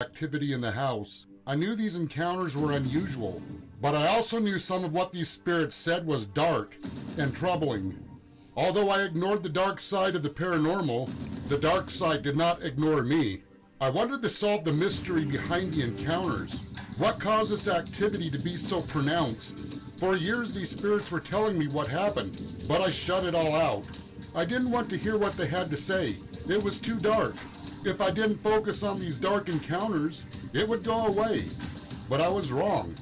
activity in the house. I knew these encounters were unusual, but I also knew some of what these spirits said was dark and troubling. Although I ignored the dark side of the paranormal, the dark side did not ignore me. I wanted to solve the mystery behind the encounters. What caused this activity to be so pronounced? For years, these spirits were telling me what happened, but I shut it all out. I didn't want to hear what they had to say. It was too dark. If I didn't focus on these dark encounters, it would go away. But I was wrong.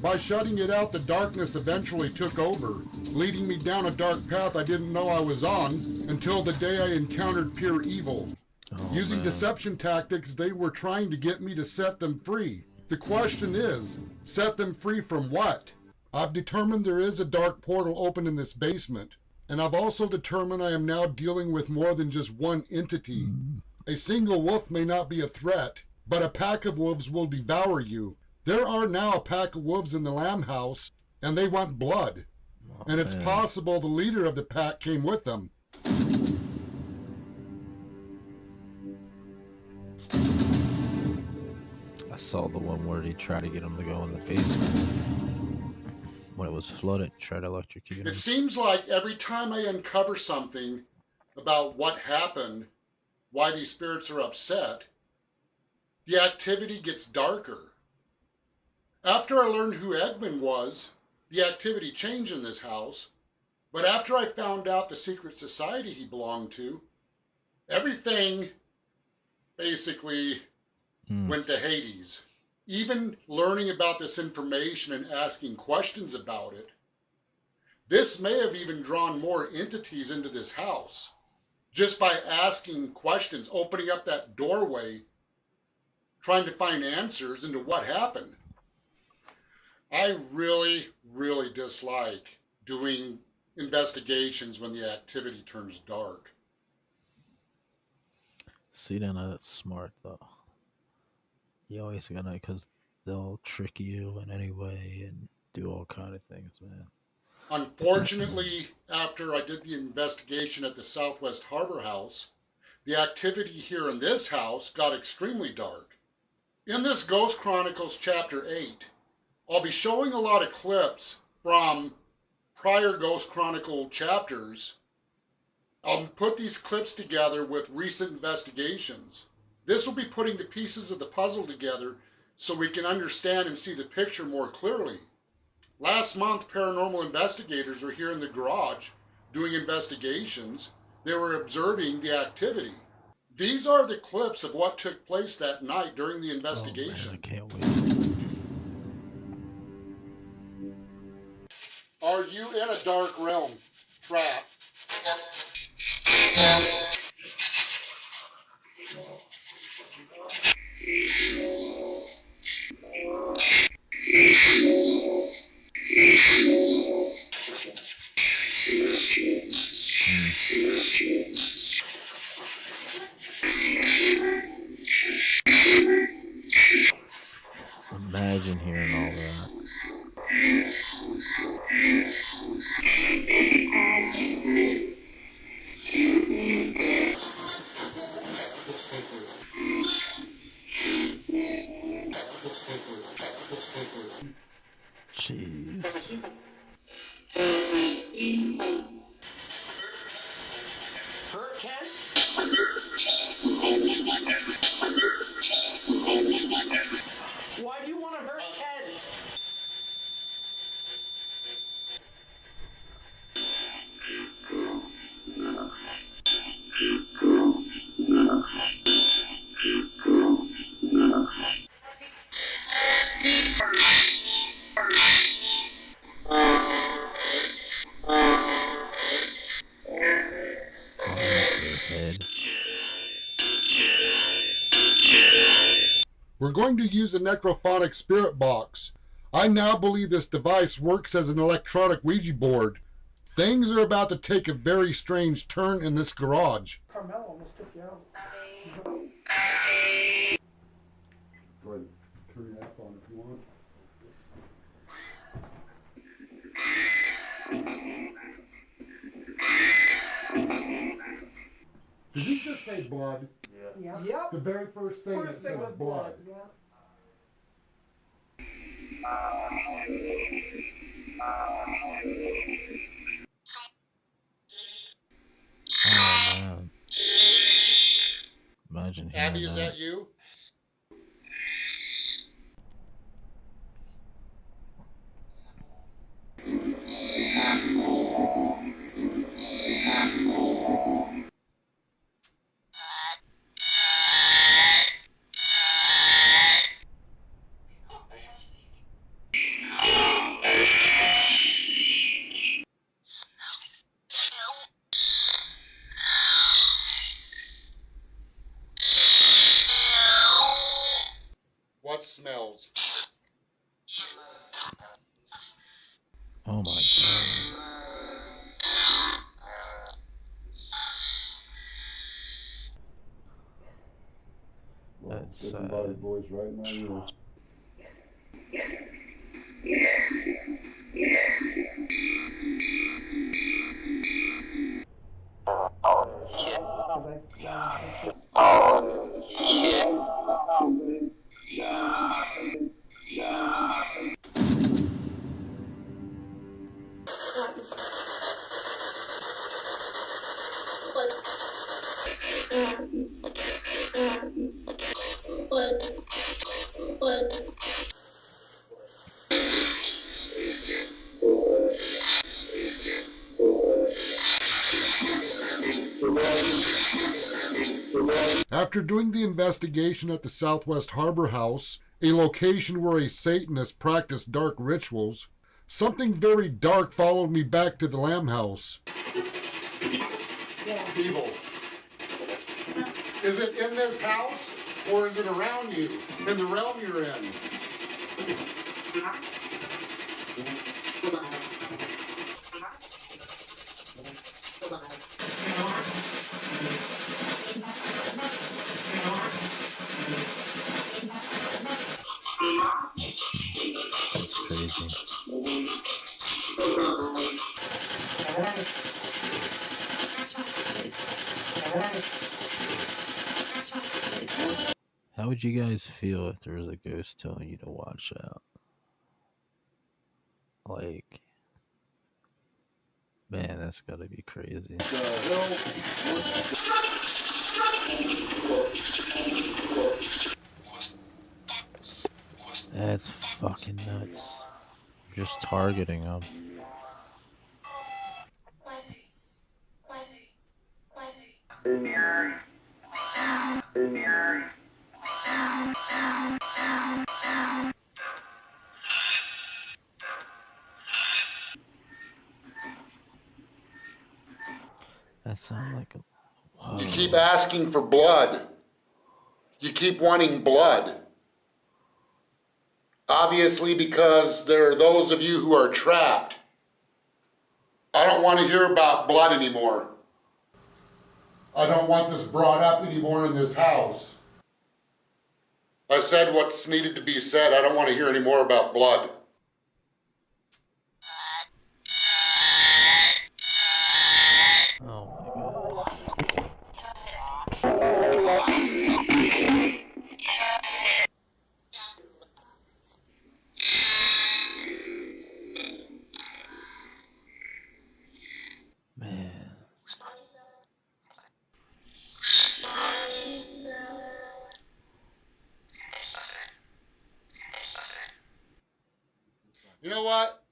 By shutting it out, the darkness eventually took over, leading me down a dark path I didn't know I was on until the day I encountered pure evil. Using deception tactics, they were trying to get me to set them free. The question is, set them free from what? I've determined there is a dark portal open in this basement, and I've also determined I am now dealing with more than just one entity. A single wolf may not be a threat, but a pack of wolves will devour you. There are now a pack of wolves in the lamb house, and they want blood. And it's possible the leader of the pack came with them. I saw the one where he tried to get him to go in the basement. When it was flooded, tried to electrocute him. It seems like every time I uncover something about what happened, why these spirits are upset, the activity gets darker. After I learned who Edmund was, the activity changed in this house. But after I found out the secret society he belonged to, everything basically went to Hades. Even learning about this information and asking questions about it, this may have even drawn more entities into this house. Just by asking questions, opening up that doorway, trying to find answers into what happened. I really, really dislike doing investigations when the activity turns dark. See, then that's smart, though. You always gotta, because they'll trick you in any way and do all kind of things, man. Unfortunately, after I did the investigation at the Southwest Harbor House, the activity here in this house got extremely dark. In this Ghost Chronicles Chapter 8, I'll be showing a lot of clips from prior Ghost Chronicle chapters. I'll put these clips together with recent investigations. This will be putting the pieces of the puzzle together so we can understand and see the picture more clearly. Last month, paranormal investigators were here in the garage doing investigations. They were observing the activity. These are the clips of what took place that night during the investigation. Oh, man, I can't wait. Are you in a dark realm? Trap. Imagine hearing all that. Jeez. Why do you want to hurt Kent? We're going to use a necrophonic spirit box. I now believe this device works as an electronic Ouija board. Things are about to take a very strange turn in this garage. Carmel almost took you out. Go ahead, turn your app on if you want. Did you just say blood? Yeah. Yep. The very first thing First it thing says was blood. Yeah. Oh man. Imagine hearing Abby, is that. that you? What smells? Oh my god. That's sad. Voice right in my ear. After doing the investigation at the Southwest Harbor House, a location where a Satanist practiced dark rituals, something very dark followed me back to the Lamb House. Evil. Is it in this house, or is it around you, in the realm you're in? That's crazy. How would you guys feel if there was a ghost telling you to watch out? Like, man, that's gotta be crazy. That's fucking nuts. Just targeting them. That sounds like a... Whoa. You keep asking for blood. You keep wanting blood. Obviously, because there are those of you who are trapped. I don't want to hear about blood anymore. I don't want this brought up anymore in this house. I said what's needed to be said. I don't want to hear any more about blood. Oh my god. Man. You know what?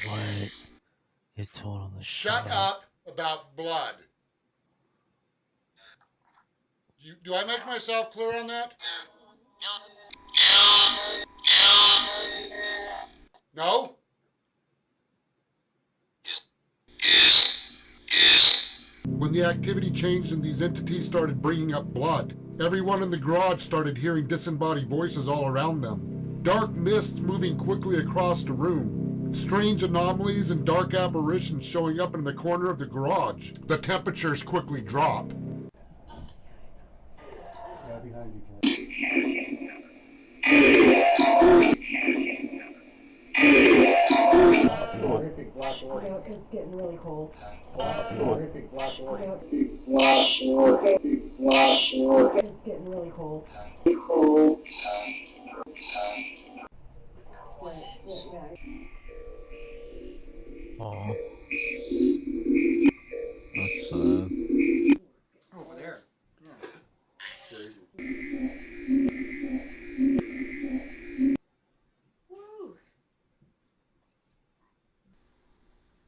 What? You told him to Shut up about blood. Do I make myself clear on that? No? When the activity changed and these entities started bringing up blood, everyone in the garage started hearing disembodied voices all around them. Dark mists moving quickly across the room. Strange anomalies and dark apparitions showing up in the corner of the garage. The temperatures quickly drop. Okay, it's getting really cold. Black order. Black order. It's getting really cold. Yeah. Oh, that's sad. Over there. Woo!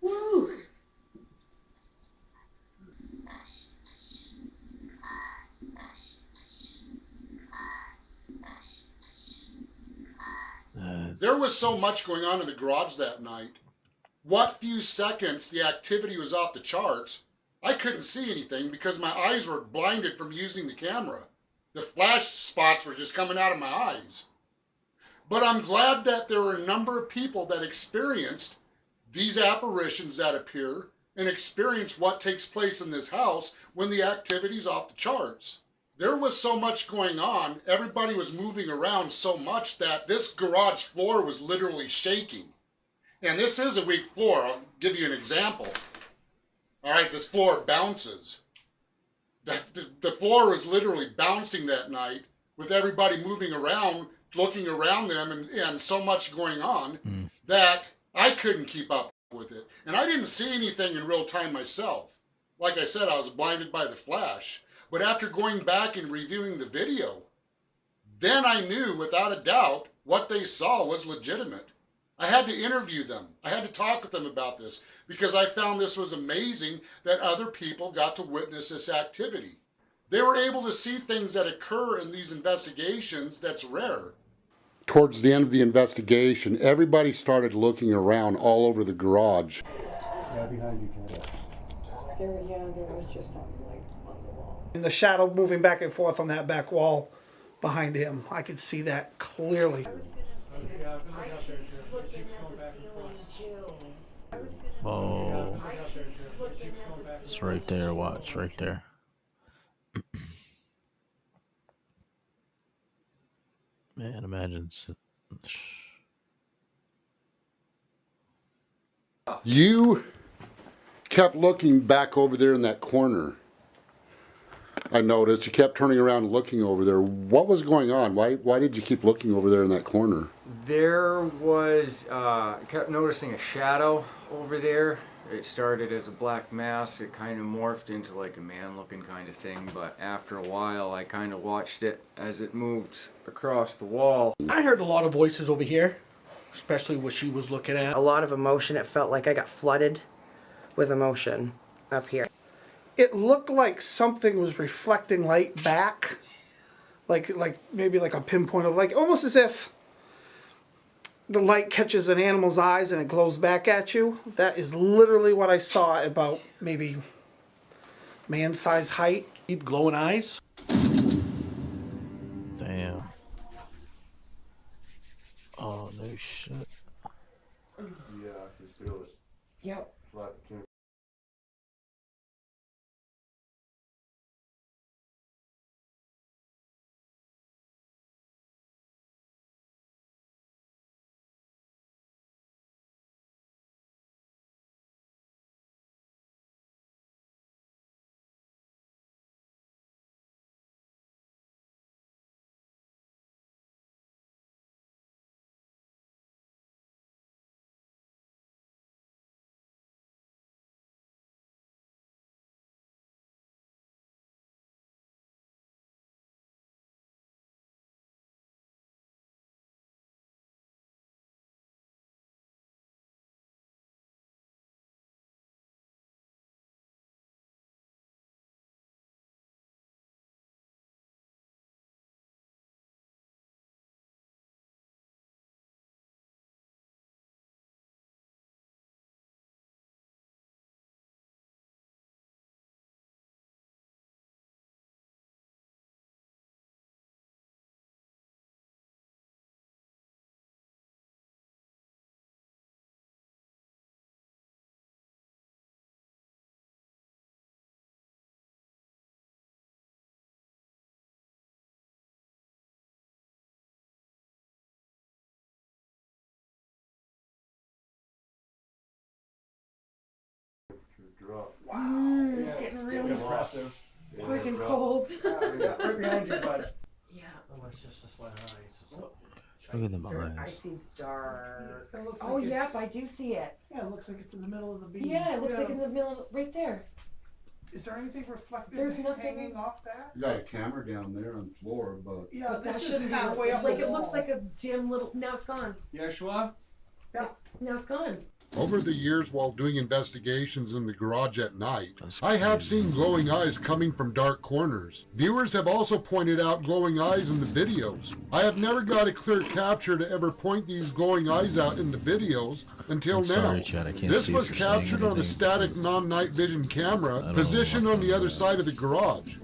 Woo! There was so much going on in the garage that night. What few seconds the activity was off the charts, I couldn't see anything because my eyes were blinded from using the camera. The flash spots were just coming out of my eyes. But I'm glad that there were a number of people that experienced these apparitions that appear and experience what takes place in this house when the activity's off the charts. There was so much going on, everybody was moving around so much that this garage floor was literally shaking. And this is a weak floor. I'll give you an example. All right, this floor bounces. The floor was literally bouncing that night with everybody moving around, looking around them, and so much going on that I couldn't keep up with it. And I didn't see anything in real time myself. Like I said, I was blinded by the flash. But after going back and reviewing the video, then I knew without a doubt what they saw was legitimate. I had to interview them. I had to talk with them about this because I found this was amazing that other people got to witness this activity. They were able to see things that occur in these investigations that's rare. Towards the end of the investigation, everybody started looking around all over the garage. Yeah, behind you, Ken. There was just something like on the wall. And the shadow moving back and forth on that back wall behind him. I could see that clearly. Oh, it's right there. Watch right there. Man, imagine. You kept looking back over there in that corner. I noticed you kept turning around and looking over there. What was going on? Why did you keep looking over there in that corner? There was, I kept noticing a shadow over there. It started as a black mass. It kind of morphed into like a man-looking kind of thing. But after a while, I kind of watched it as it moved across the wall. I heard a lot of voices over here, especially what she was looking at. A lot of emotion. It felt like I got flooded with emotion up here. It looked like something was reflecting light back, like maybe like a pinpoint of like almost as if the light catches an animal's eyes and it glows back at you. That is literally what I saw, about maybe man-sized height. Glowing eyes. Damn. Oh no shit. Yeah, I can feel it. Yep. Like, impressive. Freaking cold. Right behind you, bud. Yeah. Oh, it's just a sweat eyes. Look at them I eyes. see dark. It looks Oh, like yep, it's, I do see it. yeah, it looks like it's in the middle of the beam. Yeah, it looks like in the middle, right there. Is there anything reflective There's nothing hanging off that? You got a camera down there on the floor, but Yeah, But that this is shouldn't be halfway up like the it looks wall. like a dim little. Now it's gone. Yeshua? Yeah. Now it's gone. over the years while doing investigations in the garage at night, That's I have crazy. seen glowing eyes coming from dark corners. Viewers have also pointed out glowing eyes in the videos. I have never got a clear capture to ever point these glowing eyes out in the videos until I'm sorry, now. Chad, I can't This see was if you're saying captured on a anything static because non-night vision I camera don't know positioned what on the to other do. side of the garage.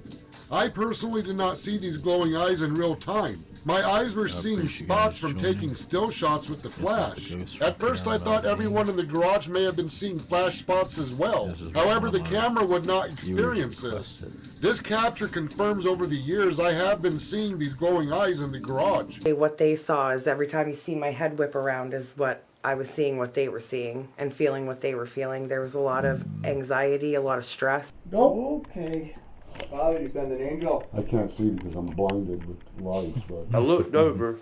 I personally did not see these glowing eyes in real time. My eyes were seeing appreciate you spots guys from joining. taking still shots with the It's not the flash. ghost At from first I Carmel thought Maine. everyone in the garage may have been seeing flash spots as well. This is However, the Walmart. camera would not You experience this. requested. This capture confirms over the years I have been seeing these glowing eyes in the garage. What they saw is every time you see my head whip around is what I was seeing, what they were seeing, and feeling what they were feeling. There was a lot of anxiety, a lot of stress. Okay. Father, you send an angel. I can't see because I'm blinded with lights, but I looked over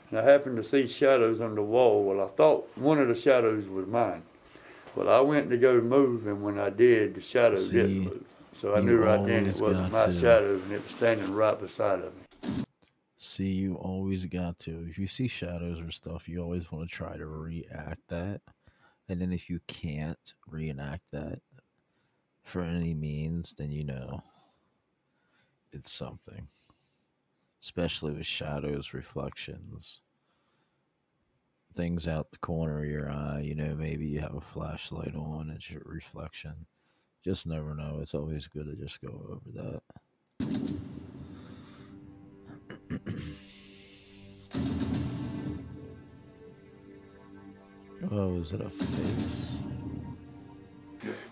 and I happened to see shadows on the wall. Well, I thought one of the shadows was mine. Well, I went to go move, and when I did, the shadow See, didn't move. So I you knew right then it always wasn't got my to- shadow, and it was standing right beside of me. See, you always got to. If you see shadows or stuff, you always want to try to reenact that. And then if you can't reenact that for any means, then you know it's something. Especially with shadows, reflections, things out the corner of your eye. You know, maybe you have a flashlight on, it's your reflection. Just never know. It's always good to just go over that. Oh, is it a face?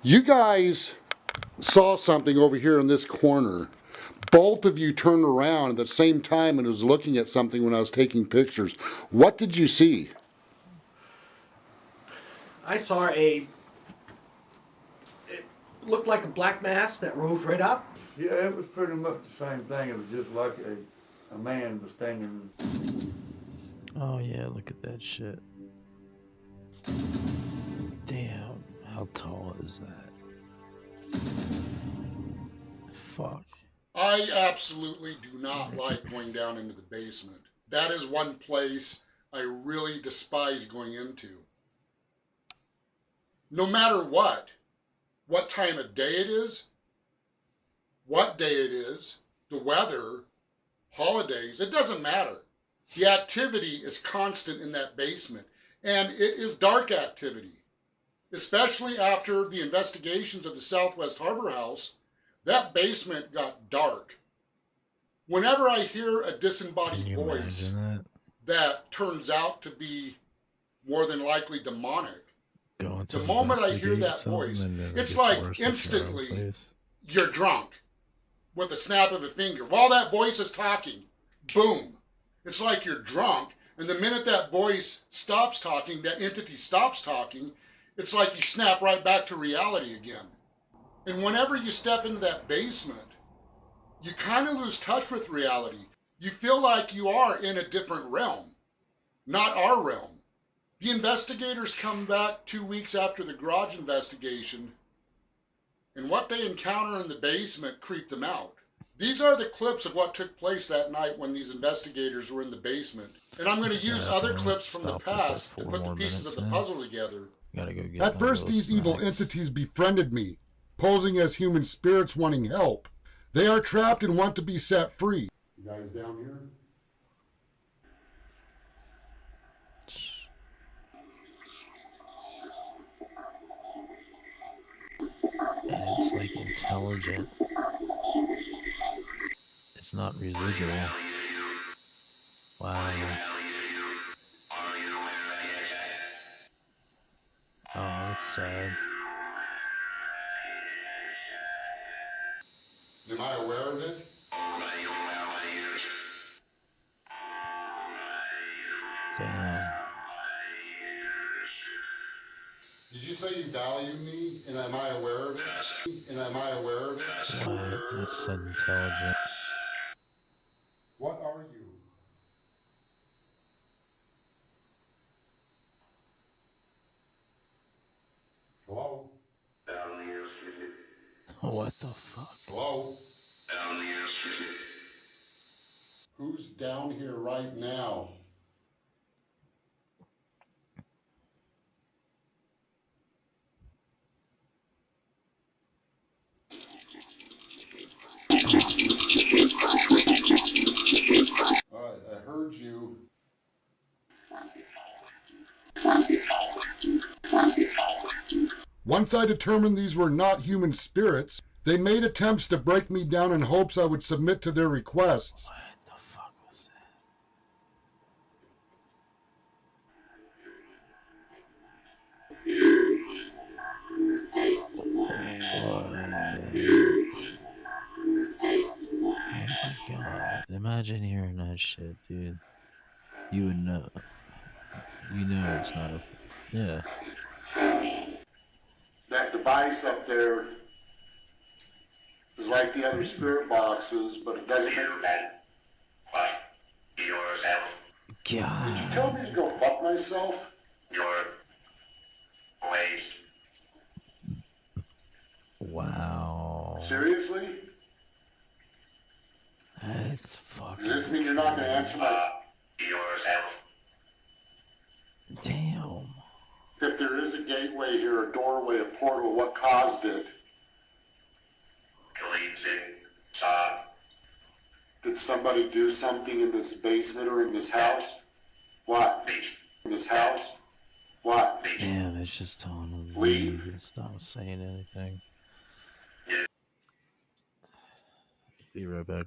you guys saw something over here in this corner. Both of you turned around at the same time and was looking at something when I was taking pictures. What did you see? I saw it looked like a black mass that rose right up. Yeah, it was pretty much the same thing. It was just like a man was standing. Oh yeah, look at that shit. Damn, how tall is that? Fuck. I absolutely do not like going down into the basement. That is one place I really despise going into. No matter what time of day it is, what day it is, the weather, holidays, it doesn't matter. The activity is constant in that basement, and it is dark activity, especially after the investigations of the Southwest Harbor House. That basement got dark. Whenever I hear a Can disembodied you voice imagine that turns out to be more than likely demonic, that? Going to the moment I hear investigate that something voice, and then it it's gets like worse at your own instantly place. you're drunk with a snap of a finger. While that voice is talking, boom. It's like you're drunk, and the minute that voice stops talking, that entity stops talking, it's like you snap right back to reality again. And whenever you step into that basement, you kind of lose touch with reality. You feel like you are in a different realm, not our realm. The investigators come back 2 weeks after the garage investigation, and what they encounter in the basement creeped them out. These are the clips of what took place that night when these investigators were in the basement. And I'm going to use Yeah, other so clips from the stop this at past to 4 put the more pieces of minutes the in. puzzle together. Gotta go get At my first, little these evil snacks. entities befriended me, posing as human spirits wanting help. They are trapped and want to be set free. You guys down here? And it's like intelligent. It's not residual. Wow. Oh, that's sad. Am I aware of it? Damn. Did you say you value me, and am I aware of it? And am I aware of it? What? That's intelligent. What are you? Hello? What the fuck? Hello? Who's down here right now? I heard you. Once I determined these were not human spirits, they made attempts to break me down in hopes I would submit to their requests. What the fuck was that? Oh my god. Imagine hearing that shit, dude. You would know. You know it's not a. Yeah. That device up there is like the other spirit boxes, but it doesn't make that. Did you tell God. me to go fuck myself? Wow. Seriously? That's Does fucking. this mean you're not going to answer my... Damn. If there is a gateway here, a doorway, a portal, what caused it? Did somebody do something in this basement or in this house? What? In this house? What? Damn, it's just telling him to Leave. leave and stop saying anything. Be right back.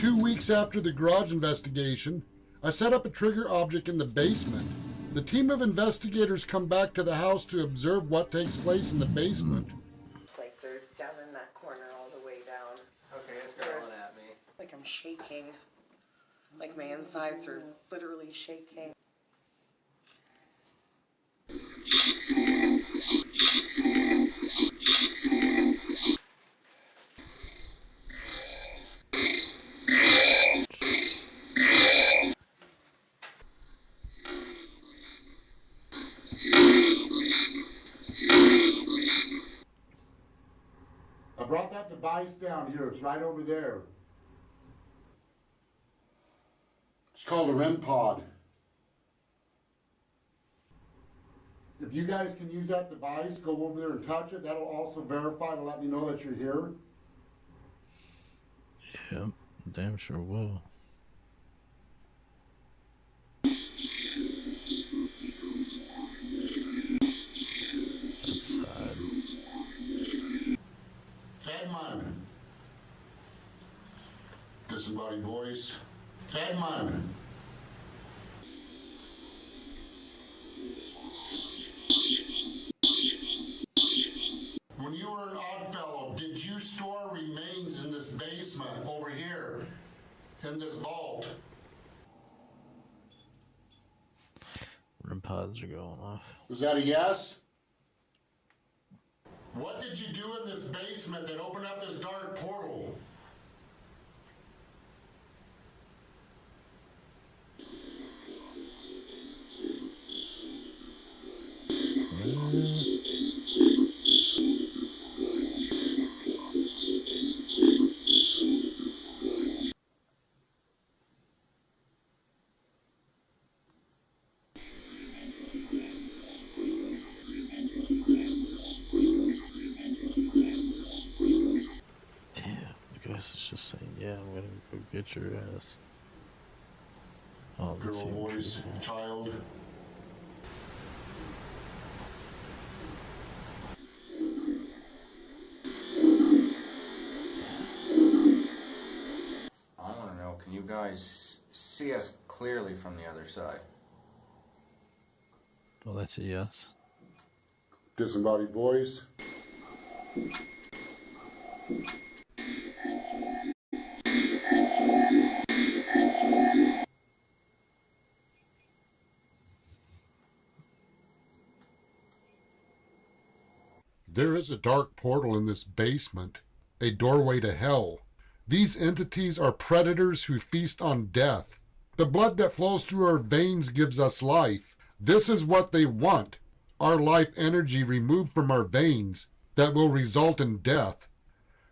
2 weeks after the garage investigation, I set up a trigger object in the basement. The team of investigators come back to the house to observe what takes place in the basement. Like there's down in that corner all the way down. Okay, it's growling at me. Like I'm shaking. Like my insides are literally shaking. I brought that device down here. It's right over there. It's called a REM pod. If you guys can use that device, go over there and touch it. That'll also verify to let me know that you're here. Yeah, damn sure will. That's sad. Edmund. Disembodied voice. Edmund. When you were an Oddfellow, did you store remains in this basement over here, in this vault? REM pods are going off. Was that a yes? What did you do in this basement that opened up this dark portal? Just saying, yeah, I'm gonna go get your ass. Oh, let's Girl see what voice, you do. child. I want to know, can you guys see us clearly from the other side? Well, that's a yes. Disembodied voice. There is a dark portal in this basement, a doorway to hell. These entities are predators who feast on death. The blood that flows through our veins gives us life. This is what they want, our life energy removed from our veins that will result in death.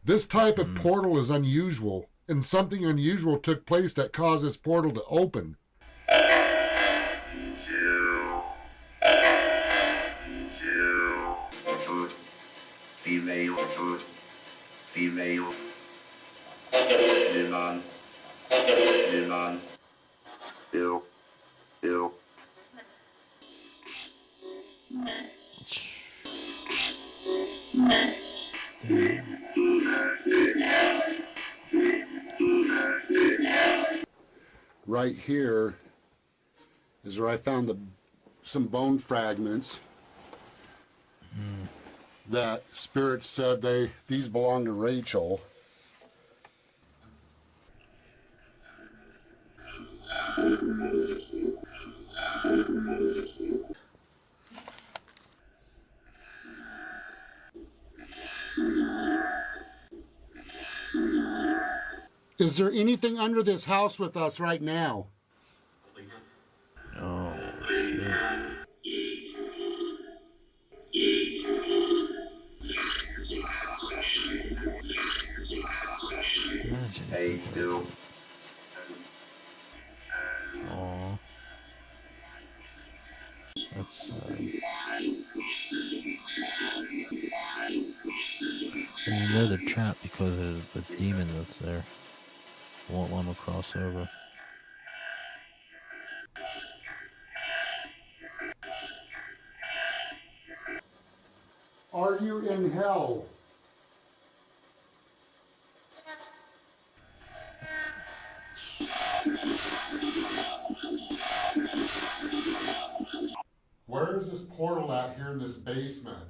This type of portal is unusual, and something unusual took place that caused this portal to open. Female food. Female. Live on. Live on. Bill. Bill. Right here is where I found some bone fragments that spirits said these belong to Rachel. Is there anything under this house with us right now? Oh, shit. Imagine. Hey, Bill. Aw. That's sad. And you know they're trapped because of the demon that's there. Won't let them cross over. Are you in hell? Where is this portal at here in this basement?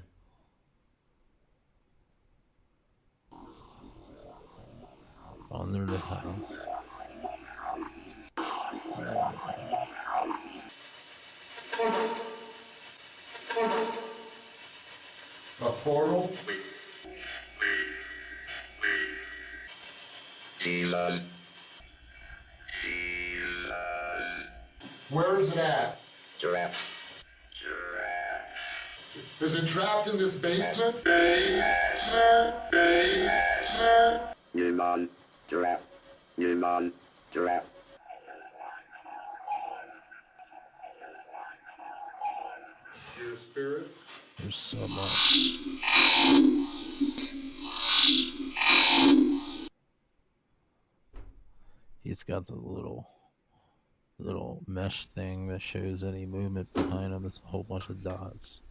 Under the house. A portal? Jesus. Where is it at? Trap. Is it trapped in this basement? Demon. Trap. Demon. Trap. Your spirit? There's so much. He's got the little mesh thing that shows any movement behind him. It's a whole bunch of dots.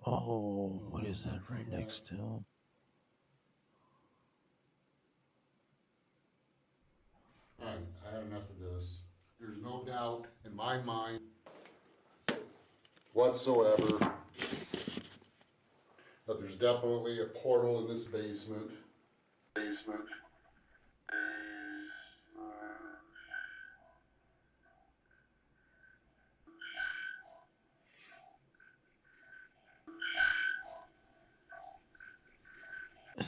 Oh, what is that right next to him? I had enough of this. There's no doubt in my mind whatsoever that there's definitely a portal in this basement. This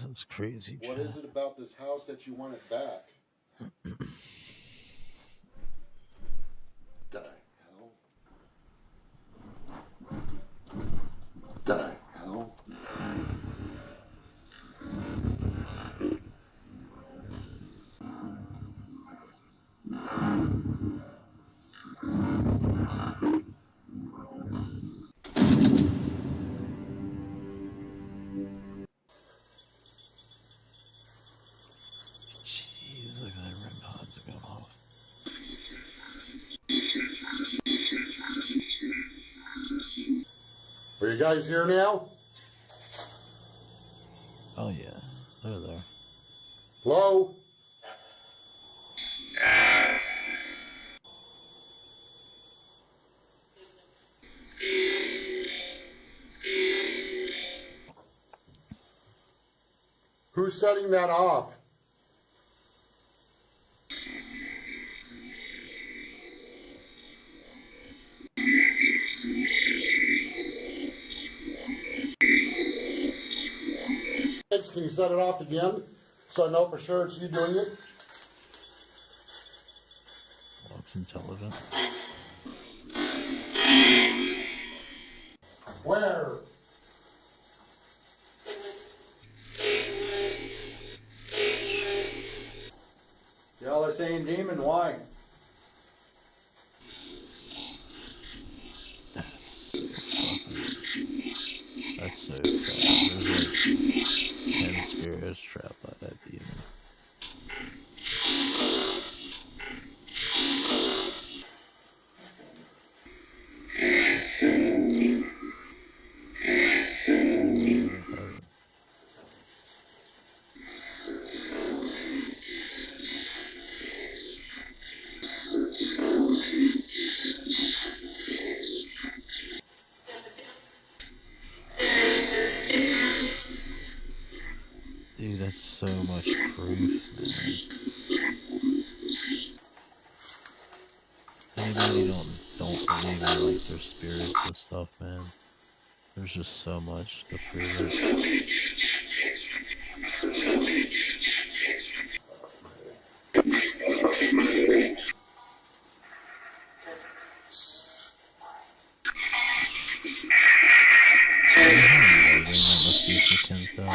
is crazy. What is it about this house that you want it back? The hell? The hell? Jeez, look at that REM pods are going off. Are you guys here now? Oh yeah, they're there. Hello? Who's setting that off? Can you set it off again so I know for sure it's you doing it? Well, it's intelligent. Where? Y'all are saying demon, why? That's so sad. There's like 10 spirits trapped by that demon. Dude, that's so much proof, man. Anybody don't believe in like their spirits and stuff, man. There's just so much to prove it. That must be for Kenta.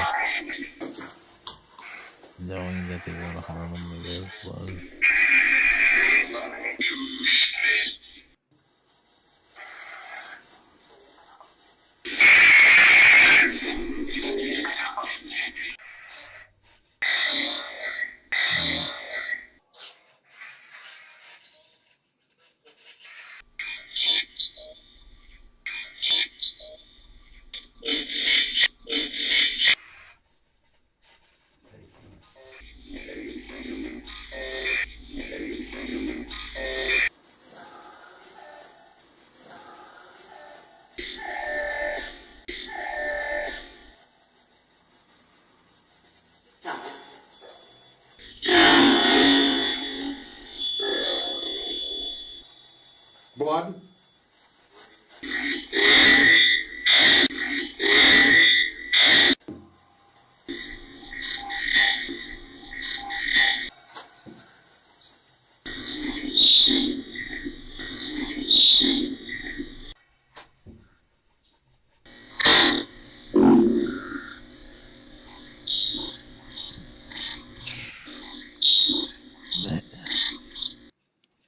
Knowing that they want to harm him with their blood. Blood?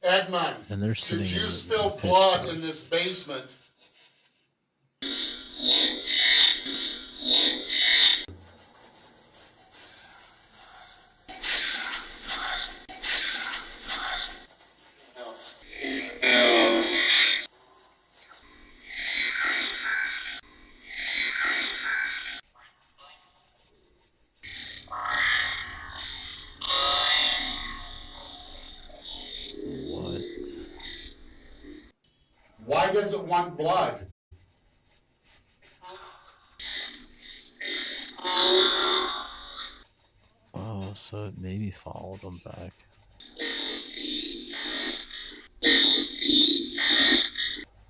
Edmund, And they're sitting did in you the spill pitch blood dark. in this basement? What? Why does it want blood? Oh, so it maybe followed them back.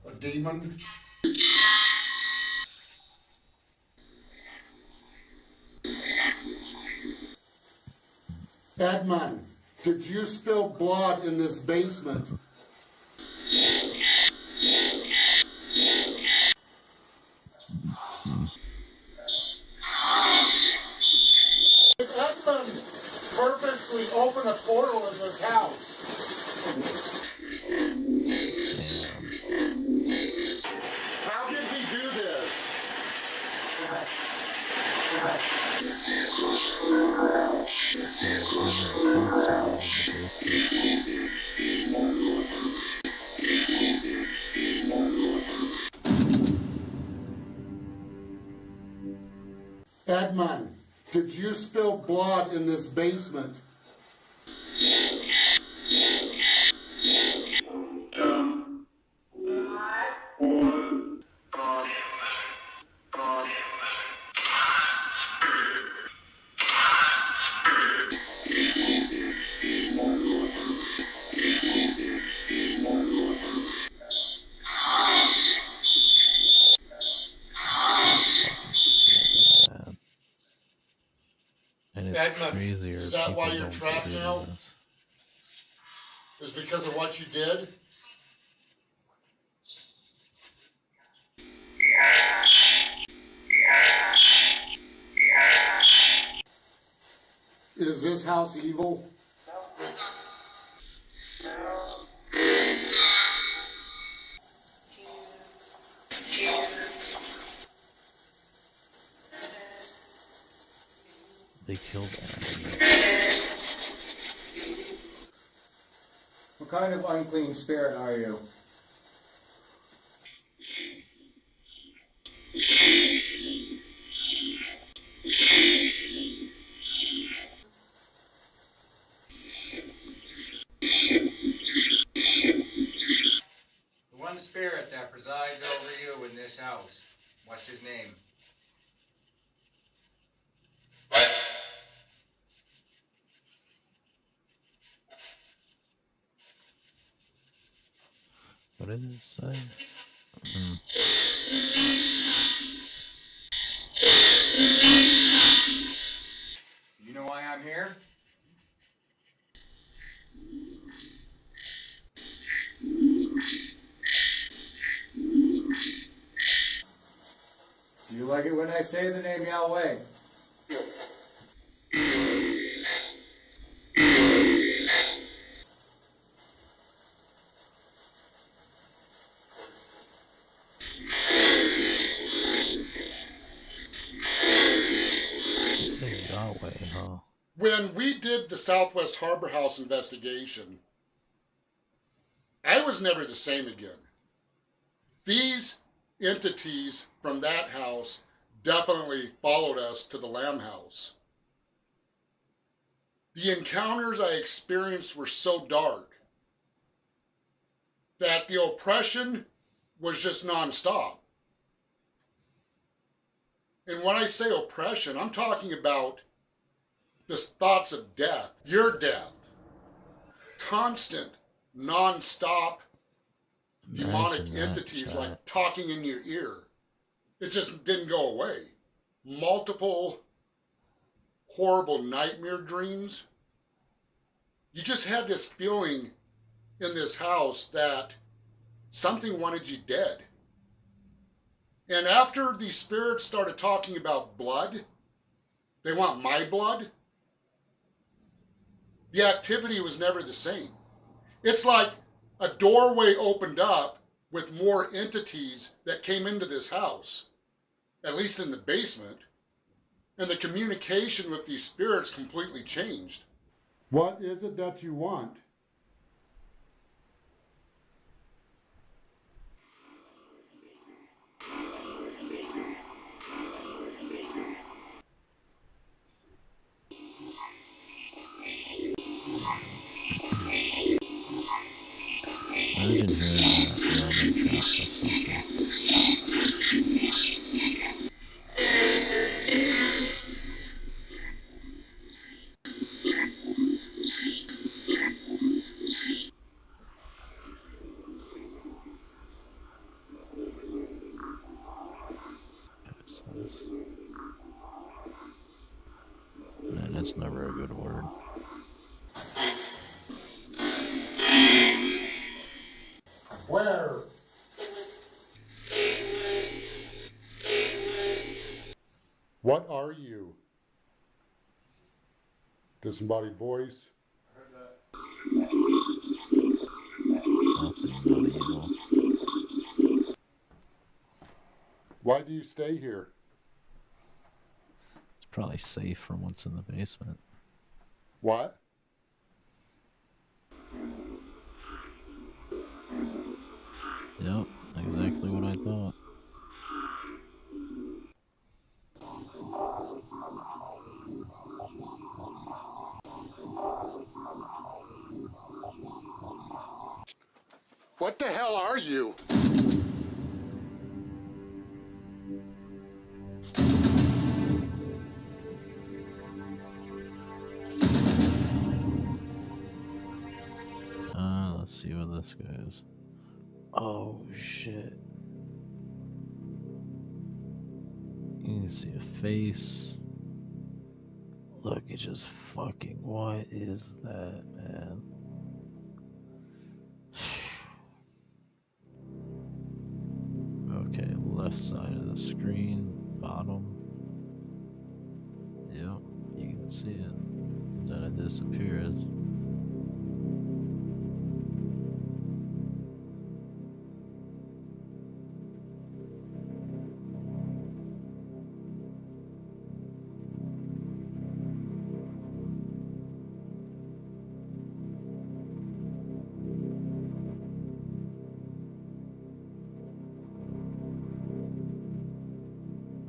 A demon? Edmund, did you spill blood in this basement? Did Edmund purposely open a portal in this house? How did he do this? Edmund, did you spill blood in this basement? And it's Edmund, crazier. is that why people you're don't trapped believe in now? this. Is because of what you did? Is this house evil? They killed Adam. What kind of unclean spirit are you? The one spirit that presides over you in this house. What's his name? What did it say? You know why I'm here? Do you like it when I say the name Yahweh? It said Yahweh, huh? When we did the Southwest Harbor House investigation, I was never the same again. These entities from that house definitely followed us to the Lamb House. The encounters I experienced were so dark that the oppression was just nonstop. And when I say oppression, I'm talking about the thoughts of death, your death, constant, nonstop demonic Imagine that, entities chat. like talking in your ear. It just didn't go away. Multiple horrible nightmare dreams. You just had this feeling in this house that something wanted you dead. And after these spirits started talking about blood, they want my blood, the activity was never the same. It's like a doorway opened up with more entities that came into this house, at least in the basement, and the communication with these spirits completely changed. What is it that you want? Imagine hearing that railroad tracks or something. Man, that's never a good word. Where? What are you? Does somebody voice? Nothing but evil. Why do you stay here? It's probably safe from what's in the basement. What? Yep, exactly what I thought. What the hell are you? Let's see where this goes. Oh shit. You can see a face. Look, it's just fucking. What is that, man? Okay, left side of the screen, bottom. Yep, you can see it. Then it disappears.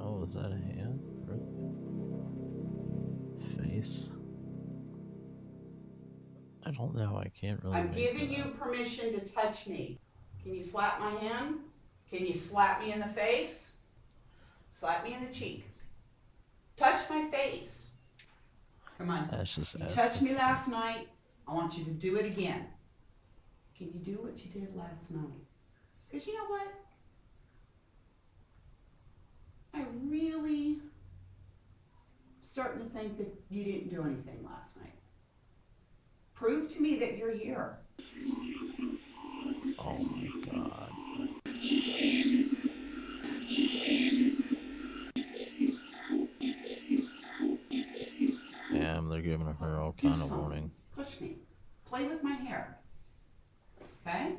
Oh, is that a hand? Really? Face? I don't know. I can't really. I'm make giving that you out. permission to touch me. Can you slap my hand? Can you slap me in the face? Slap me in the cheek. Touch my face. Come on. That's just You asking. touched me last night. I want you to do it again. Can you do what you did last night? Because you know what? I really starting to think that you didn't do anything last night. Prove to me that you're here. Oh my god. Damn, they're giving her all Do kind of something. warning. Push me. Play with my hair. Okay?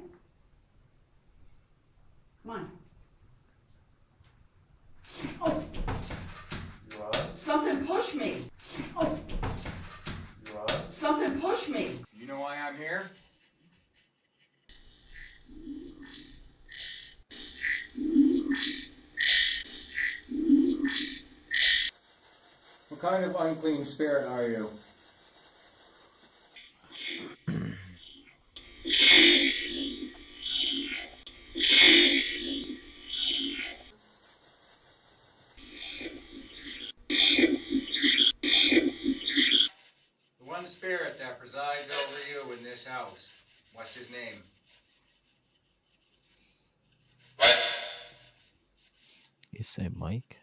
Come on. Oh! Something push me. Oh! Something push me. You know why I'm here? What kind of unclean spirit are you? The one spirit that presides over you in this house. What's his name? You say Mike?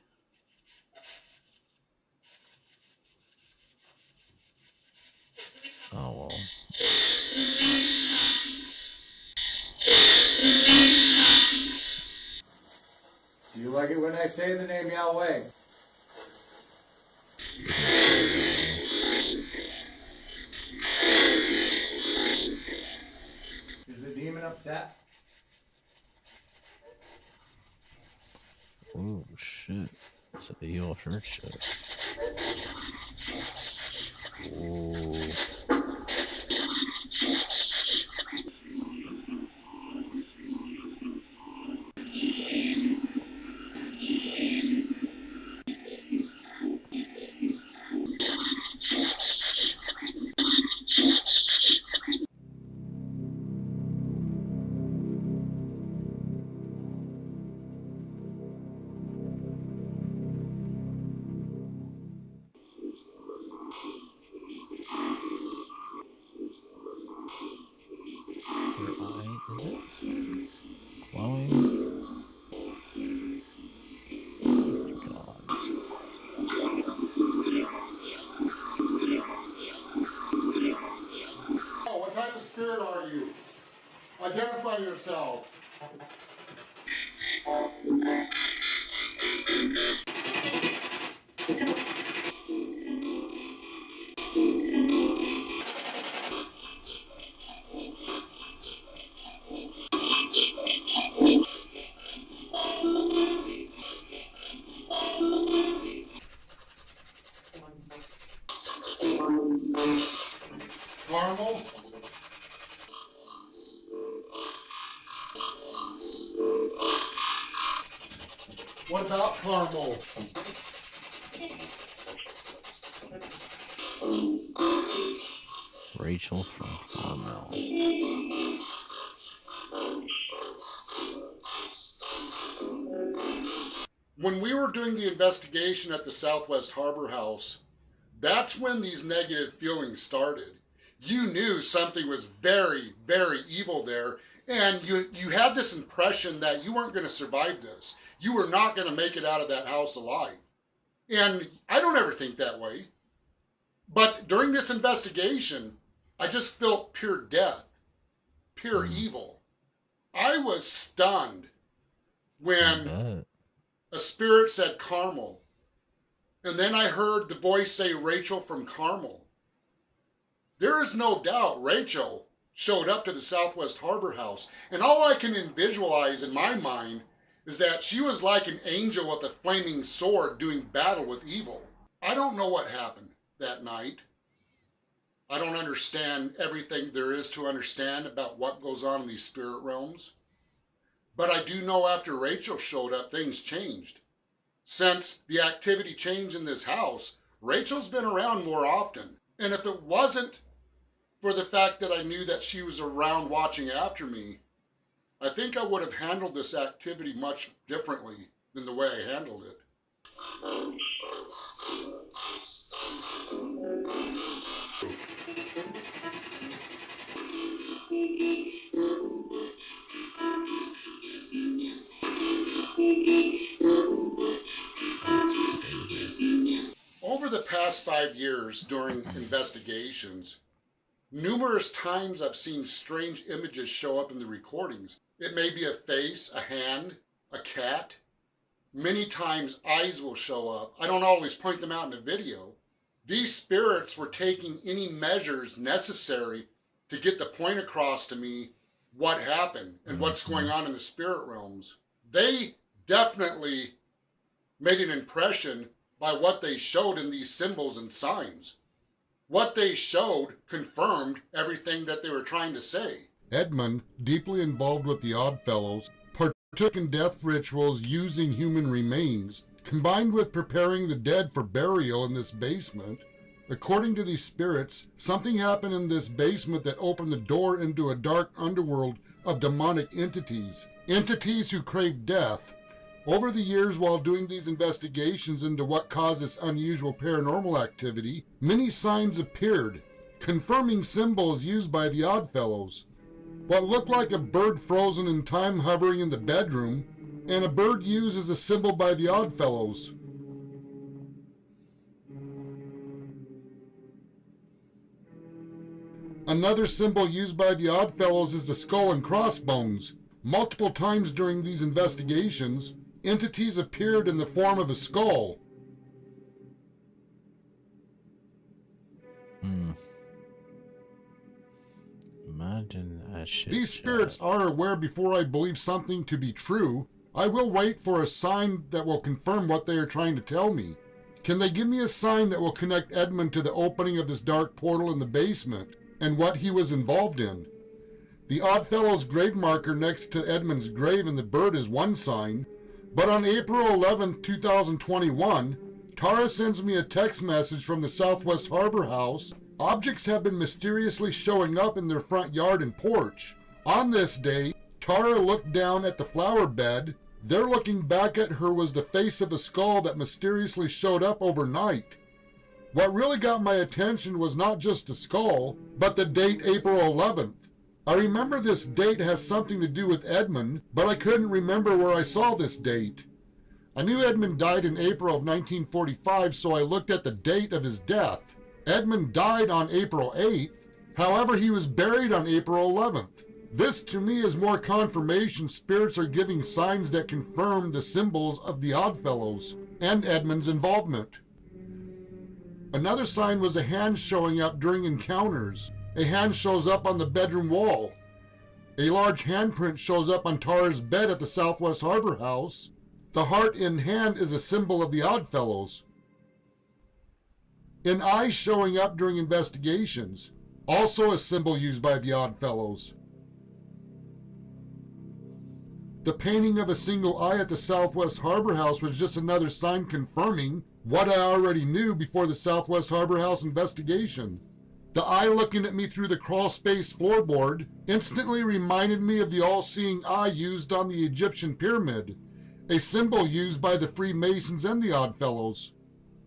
Oh, well. Do you like it when I say the name Yahweh? Is the demon upset? Oh, shit. So you heard shit. Oh. Is it glowing? God. Oh, what type of spirit are you? Identify yourself. Carmel? What about Carmel? Rachel from Carmel. When we were doing the investigation at the Southwest Harbor House, that's when these negative feelings started. You knew something was very, very evil there, and you had this impression that you weren't going to survive this. You were not going to make it out of that house alive. And I don't ever think that way. But during this investigation, I just felt pure death, pure evil. I was stunned when a spirit said Carmel. And then I heard the voice say Rachel from Carmel. There is no doubt Rachel showed up to the Southwest Harbor House. And all I can visualize in my mind is that she was like an angel with a flaming sword doing battle with evil. I don't know what happened that night. I don't understand everything there is to understand about what goes on in these spirit realms. But I do know after Rachel showed up, things changed. Since the activity changed in this house, Rachel's been around more often. And if it wasn't for the fact that I knew that she was around watching after me, I think I would have handled this activity much differently than the way I handled it. Over the past 5 years during investigations, numerous times I've seen strange images show up in the recordings. It may be a face, a hand, a cat. Many times eyes will show up. I don't always point them out in the video. These spirits were taking any measures necessary to get the point across to me what happened and what's going on in the spirit realms. They definitely made an impression by what they showed in these symbols and signs. What they showed confirmed everything that they were trying to say. Edmund, deeply involved with the Oddfellows, partook in death rituals using human remains, combined with preparing the dead for burial in this basement. According to these spirits, something happened in this basement that opened the door into a dark underworld of demonic entities. Entities who crave death. Over the years, while doing these investigations into what caused this unusual paranormal activity, many signs appeared, confirming symbols used by the Oddfellows. What looked like a bird frozen in time hovering in the bedroom, and a bird used as a symbol by the Oddfellows. Another symbol used by the Oddfellows is the skull and crossbones. Multiple times during these investigations, entities appeared in the form of a skull. Imagine that shit. These spirits are aware before I believe something to be true. I will wait for a sign that will confirm what they are trying to tell me. Can they give me a sign that will connect Edmund to the opening of this dark portal in the basement and what he was involved in? The Oddfellows grave marker next to Edmund's grave and the bird is one sign, but on April 11, 2021, Tara sends me a text message from the Southwest Harbor House. Objects have been mysteriously showing up in their front yard and porch. On this day, Tara looked down at the flower bed. There looking back at her was the face of a skull that mysteriously showed up overnight. What really got my attention was not just the skull, but the date April 11th. I remember this date has something to do with Edmund, but I couldn't remember where I saw this date. I knew Edmund died in April of 1945, so I looked at the date of his death. Edmund died on April 8th, however he was buried on April 11th. This to me is more confirmation spirits are giving signs that confirm the symbols of the Oddfellows and Edmund's involvement. Another sign was a hand showing up during encounters. A hand shows up on the bedroom wall. A large handprint shows up on Tara's bed at the Southwest Harbor House. The heart in hand is a symbol of the Oddfellows. An eye showing up during investigations, also a symbol used by the Oddfellows. The painting of a single eye at the Southwest Harbor House was just another sign confirming what I already knew before the Southwest Harbor House investigation. The eye looking at me through the crawlspace floorboard instantly reminded me of the all-seeing eye used on the Egyptian pyramid, a symbol used by the Freemasons and the Oddfellows.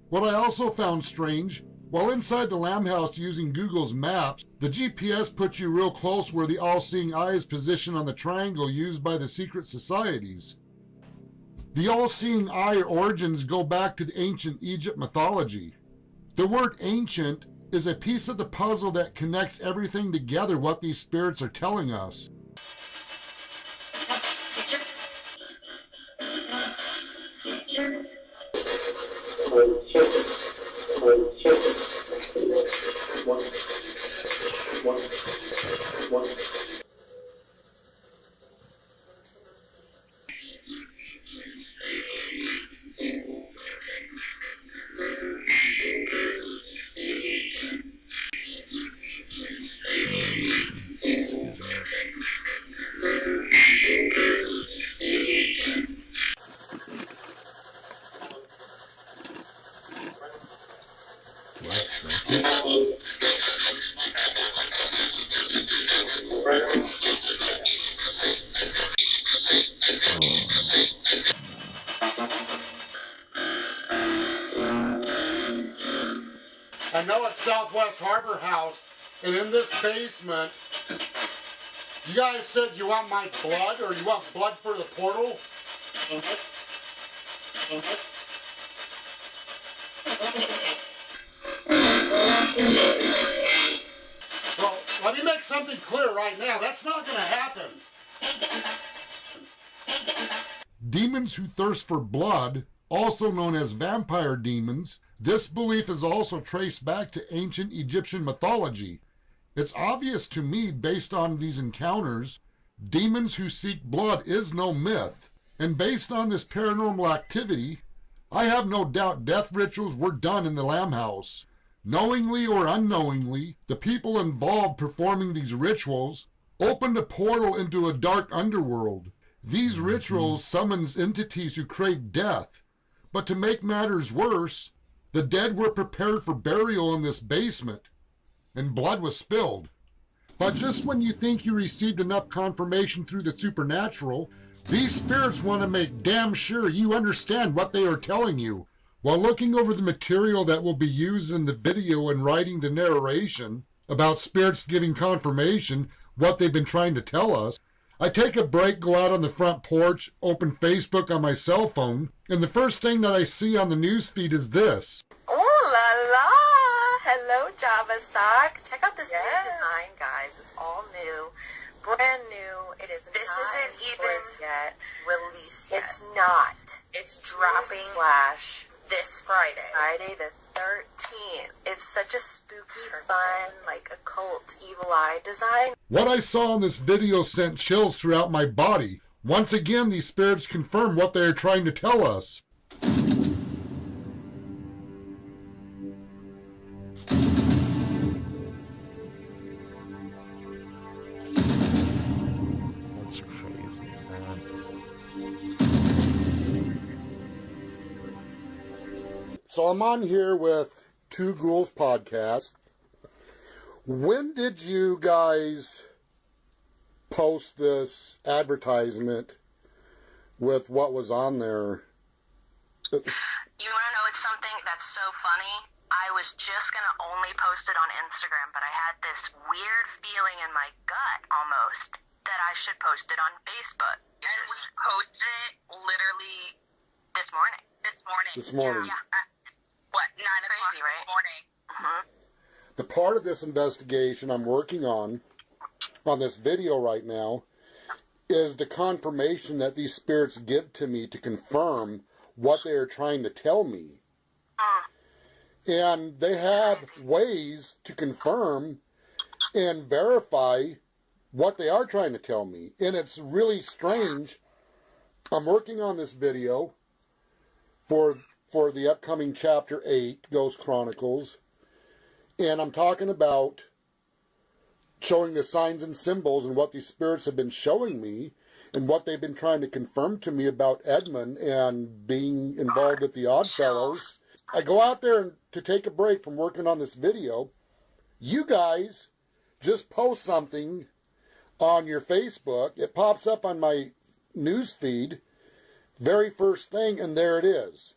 What I also found strange, while inside the Lamb House using Google's maps, the GPS puts you real close where the all-seeing eye is positioned on the triangle used by the secret societies. The all-seeing eye origins go back to the ancient Egypt mythology. The word ancient is a piece of the puzzle that connects everything together what these spirits are telling us. I know it's Southwest Harbor House, and in this basement, you guys said you want my blood, or you want blood for the portal? Well, let me make something clear right now. That's not going to happen. Demons who thirst for blood, also known as vampire demons, this belief is also traced back to ancient Egyptian mythology. It's obvious to me, based on these encounters, demons who seek blood is no myth. And based on this paranormal activity, I have no doubt death rituals were done in the Lamb House. Knowingly or unknowingly, the people involved performing these rituals opened a portal into a dark underworld. These rituals summons entities who crave death. But to make matters worse, the dead were prepared for burial in this basement, and blood was spilled. But just when you think you received enough confirmation through the supernatural, these spirits want to make damn sure you understand what they are telling you. While looking over the material that will be used in the video and writing the narration about spirits giving confirmation what they've been trying to tell us, I take a break, go out on the front porch, open Facebook on my cell phone, and the first thing that I see on the news feed is this. Ooh la la! Hello, Java Sock. Check out this new design, guys. It's all new, brand new. It is. This isn't even yet released yet. It's not. It's dropping Flash this Friday the 13th. It's such a spooky, fun, like occult, evil eye design. What I saw in this video sent chills throughout my body. Once again, these spirits confirm what they are trying to tell us. That's crazy, man. So I'm on here with Two Ghouls Podcast. When did you guys post this advertisement with what was on there? You want to know, it's something that's so funny. I was just going to only post it on Instagram, but I had this weird feeling in my gut almost that I should post it on Facebook. And we posted it literally this morning. This morning. Yeah. What, 9 o'clock right? In the morning. Mm-hmm. The part of this investigation I'm working on this video right now, is the confirmation that these spirits give to me to confirm what they are trying to tell me. And they have ways to confirm and verify what they are trying to tell me. And it's really strange. I'm working on this video for the upcoming Chapter 8, Ghost Chronicles. And I'm talking about showing the signs and symbols and what these spirits have been showing me and what they've been trying to confirm to me about Edmund and being involved with the Oddfellows. I go out there to take a break from working on this video. You guys just post something on your Facebook. It pops up on my news feed, very first thing, and there it is.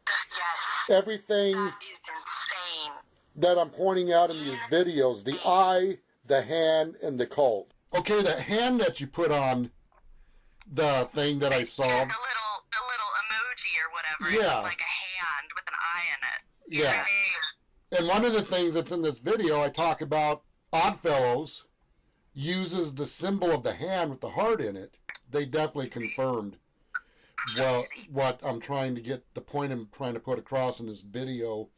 Yes. Everything that is insane. That I'm pointing out in these videos, the eye, the hand, and the cult. Okay, that hand that you put on the thing that I saw. The little emoji or whatever. Yeah. It's like a hand with an eye in it. Yeah. Right? And one of the things that's in this video, I talk about Oddfellows uses the symbol of the hand with the heart in it. They definitely confirmed what I'm trying to get, the point I'm trying to put across in this video,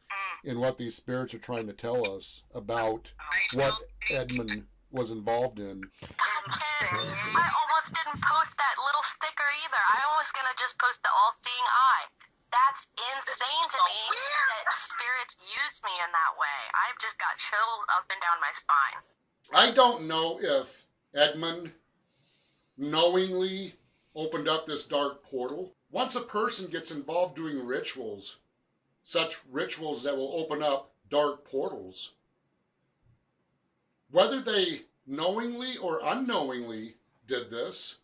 and what these spirits are trying to tell us about what Edmund was involved in. I almost didn't post that little sticker either. I was going to just post the all-seeing eye. That's insane to me that spirits use me in that way. I've just got chills up and down my spine. I don't know if Edmund knowingly opened up this dark portal. Once a person gets involved doing rituals, such rituals that will open up dark portals, whether they knowingly or unknowingly did this,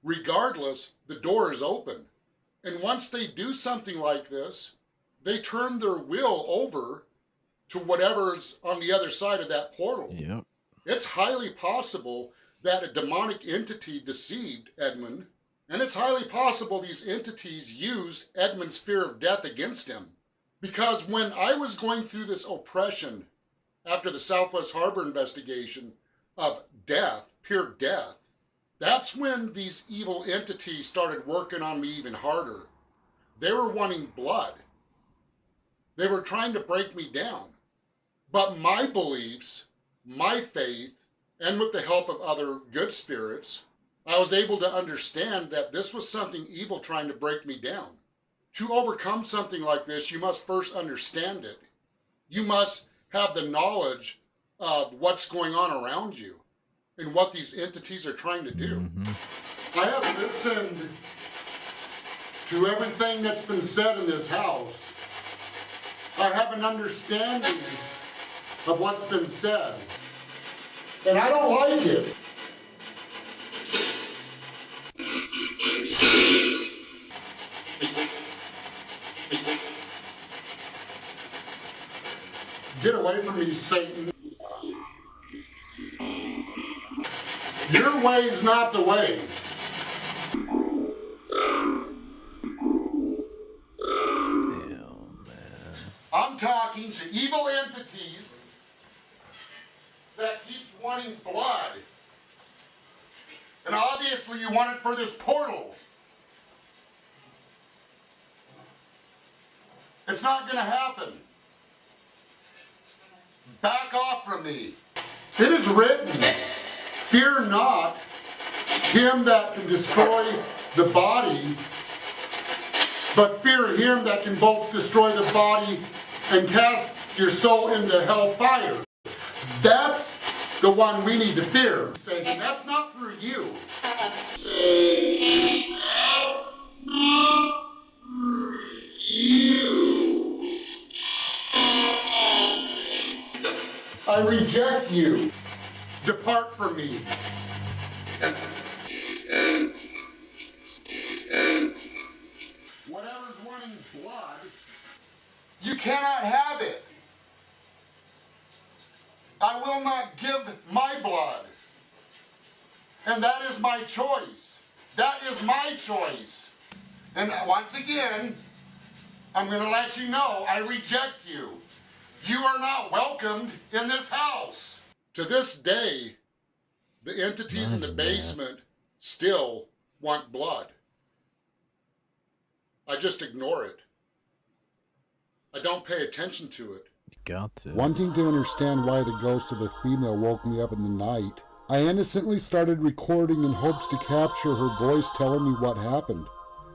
regardless, the door is open. And once they do something like this, they turn their will over to whatever's on the other side of that portal. Yep. It's highly possible that a demonic entity deceived Edmund, and it's highly possible these entities used Edmund's fear of death against him. Because when I was going through this oppression after the Southwest Harbor investigation of death, pure death, that's when these evil entities started working on me even harder. They were wanting blood. They were trying to break me down. But my beliefs, my faith, and with the help of other good spirits, I was able to understand that this was something evil trying to break me down. To overcome something like this, you must first understand it. You must have the knowledge of what's going on around you and what these entities are trying to do. Mm-hmm. I have listened to everything that's been said in this house. I have an understanding of what's been said. And I don't like it. Get away from me, Satan. way's not the way. I'm talking to evil entities that keeps wanting blood. And obviously you want it for this portal. It's not going to happen. Back off from me. It is written, fear not him that can destroy the body, but fear him that can both destroy the body and cast your soul into hellfire. That's the one we need to fear, Satan. That's not through you. I reject you. Depart from me. Whatever's wanting blood, you cannot have it. I will not give my blood. And that is my choice. That is my choice. And once again, I'm going to let you know I reject you. You are not welcomed in this house. To this day, the entities in the basement still want blood. I just ignore it. I don't pay attention to it. You got to. Wanting to understand why the ghost of a female woke me up in the night, I innocently started recording in hopes to capture her voice telling me what happened.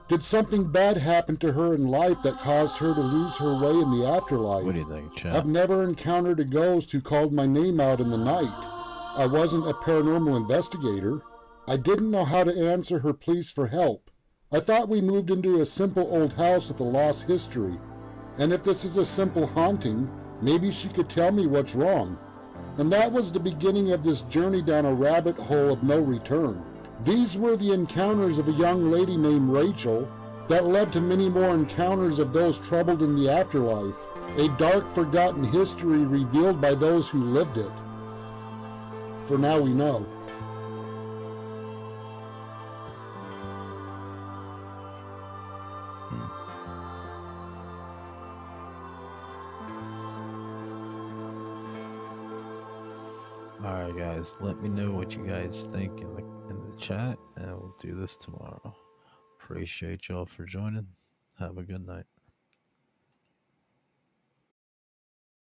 Did something bad happen to her in life that caused her to lose her way in the afterlife? What do you think, Chad? I've never encountered a ghost who called my name out in the night. I wasn't a paranormal investigator. I didn't know how to answer her pleas for help. I thought we moved into a simple old house with a lost history. And if this is a simple haunting, maybe she could tell me what's wrong. And that was the beginning of this journey down a rabbit hole of no return. These were the encounters of a young lady named Rachel that led to many more encounters of those troubled in the afterlife, a dark, forgotten history revealed by those who lived it. For now we know. Alright guys, let me know what you guys think in the chat, and we'll do this tomorrow. Appreciate y'all for joining. Have a good night.